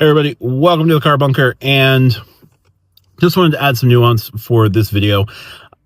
Hey everybody, welcome to the Car Bunker, and just wanted to add some nuance for this video.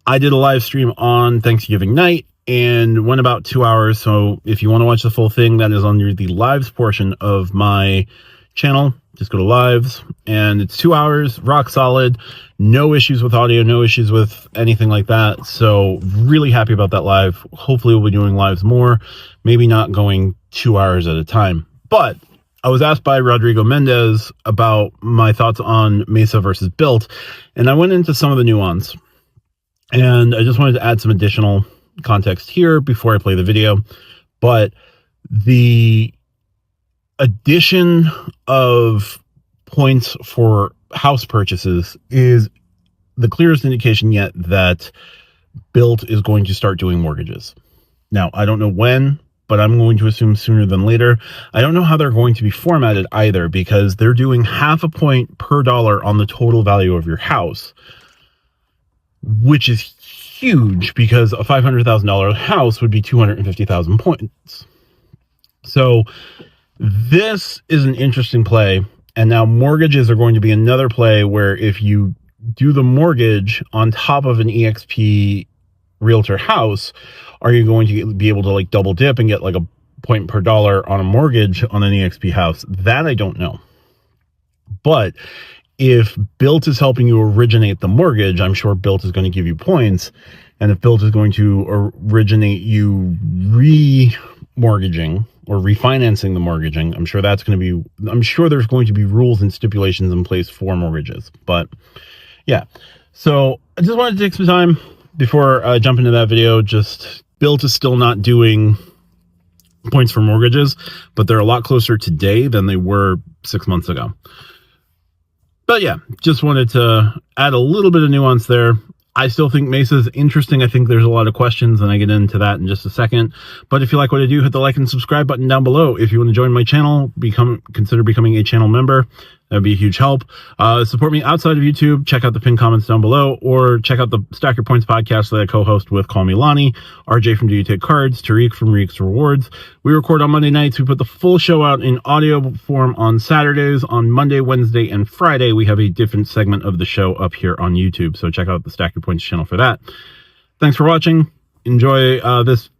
I did a live stream on Thanksgiving night and went about 2 hours, so if you want to watch the full thing, that is under the lives portion of my channel. Just go to lives, and it's 2 hours, rock solid, no issues with audio, no issues with anything like that, so really happy about that live. Hopefully we'll be doing lives more, maybe not going 2 hours at a time, but I was asked by Rodrigo Mendez about my thoughts on Mesa versus Bilt, and I went into some of the nuance, and I just wanted to add some additional context here before I play the video. But the addition of points for house purchases is the clearest indication yet that Bilt is going to start doing mortgages. Now, I don't know when, but I'm going to assume sooner than later. I don't know how they're going to be formatted either, because they're doing half a point per dollar on the total value of your house, which is huge because a $500,000 house would be 250,000 points. So this is an interesting play. And now mortgages are going to be another play where if you do the mortgage on top of an EXP realtor house, are you going to be able to like double dip and get like a point per dollar on a mortgage on an EXP house? That I don't know. But if Bilt is helping you originate the mortgage, I'm sure Bilt is going to give you points. And if Bilt is going to originate you re-mortgaging or refinancing the mortgaging, I'm sure that's going to be, I'm sure there's going to be rules and stipulations in place for mortgages. But yeah, so I just wanted to take some time before I jump into that video. Just Bilt is still not doing points for mortgages, but they're a lot closer today than they were 6 months ago. But yeah, just wanted to add a little bit of nuance there. I still think Mesa is interesting. I think there's a lot of questions, and I get into that in just a second. But if you like what I do, hit the like and subscribe button down below. If you want to join my channel, consider becoming a channel member. That'd be a huge help. Support me outside of YouTube. Check out the pinned comments down below, or check out the Stack Your Points podcast that I co-host with Call Me Lonnie, RJ from Do You Take Cards, Tariq from Reeks Rewards. We record on Monday nights. We put the full show out in audio form on Saturdays. On Monday, Wednesday, and Friday, we have a different segment of the show up here on YouTube. So check out the Stack Your Points channel for that. Thanks for watching. Enjoy this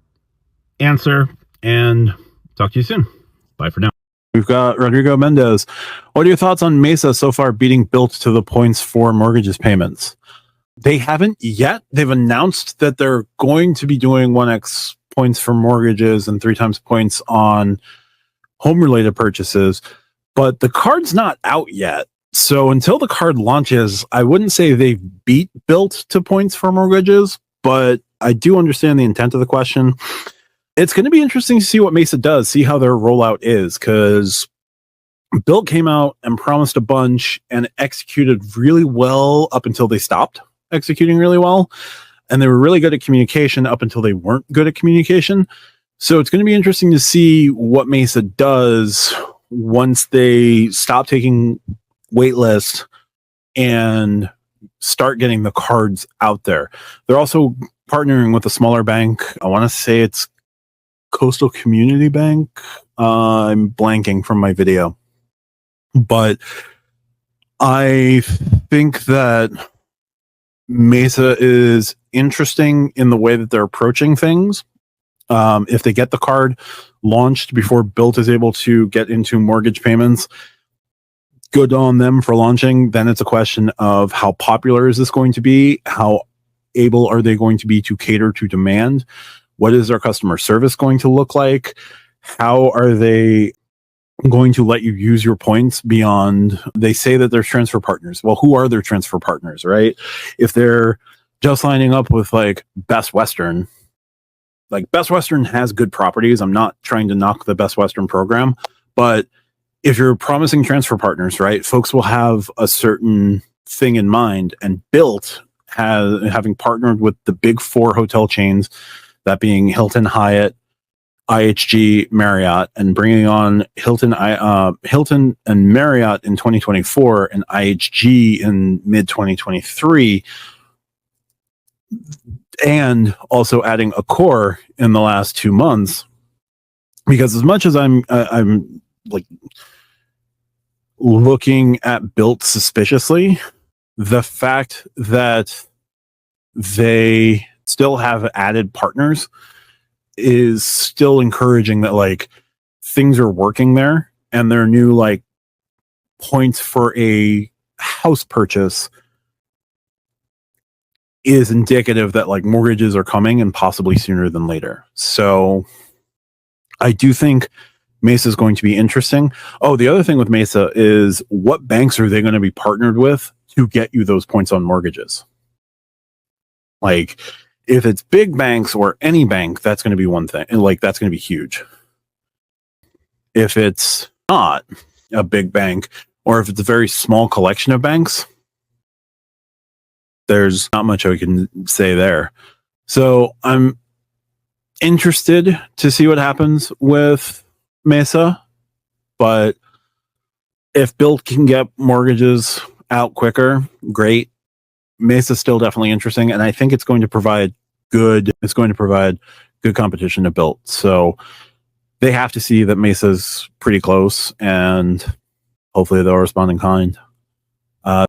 answer, and talk to you soon. Bye for now. We've got Rodrigo Mendez. What are your thoughts on Mesa so far beating Bilt to the points for mortgages payments? They haven't yet. They've announced that they're going to be doing 1x points for mortgages and 3 times points on home-related purchases, but the card's not out yet. So until the card launches, I wouldn't say they've beat Bilt to points for mortgages, but I do understand the intent of the question. It's going to be interesting to see what Mesa does, see how their rollout is, because Bilt came out and promised a bunch and executed really well up until they stopped executing really well. And they were really good at communication up until they weren't good at communication. So it's going to be interesting to see what Mesa does once they stop taking wait lists and start getting the cards out there. They're also partnering with a smaller bank. I want to say it's Coastal Community Bank. I'm blanking from my video, but I think that Mesa is interesting in the way that they're approaching things. If they get the card launched before Bilt is able to get into mortgage payments, good on them for launching. Then it's a question of how popular is this going to be? How able are they going to be to cater to demand? What is their customer service going to look like? How are they going to let you use your points beyond? They say that they're transfer partners. Well, who are their transfer partners, right? If they're just lining up with like Best Western, like Best Western has good properties. I'm not trying to knock the Best Western program, but if you're promising transfer partners, right, folks will have a certain thing in mind. And Bilt having partnered with the big 4 hotel chains, that being Hilton, Hyatt, IHG, Marriott, and bringing on Hilton and Marriott in 2024 and IHG in mid-2023, and also adding Accor in the last 2 months. Because as much as I'm like looking at Bilt suspiciously. The fact that they still have added partners is still encouraging that like things are working there, and their new like points for a house purchase is indicative that like mortgages are coming, and possibly sooner than later. So I do think Mesa is going to be interesting. Oh, the other thing with Mesa is, what banks are they going to be partnered with to get you those points on mortgages? Like, if it's big banks or any bank, that's going to be one thing. And like, that's going to be huge. If it's not a big bank, or if it's a very small collection of banks, there's not much I can say there. So I'm interested to see what happens with Mesa, but if Bilt can get mortgages out quicker, great. Mesa's still definitely interesting, and I think it's going to provide good competition to Bilt. So they have to see that Mesa's pretty close, and hopefully they'll respond in kind.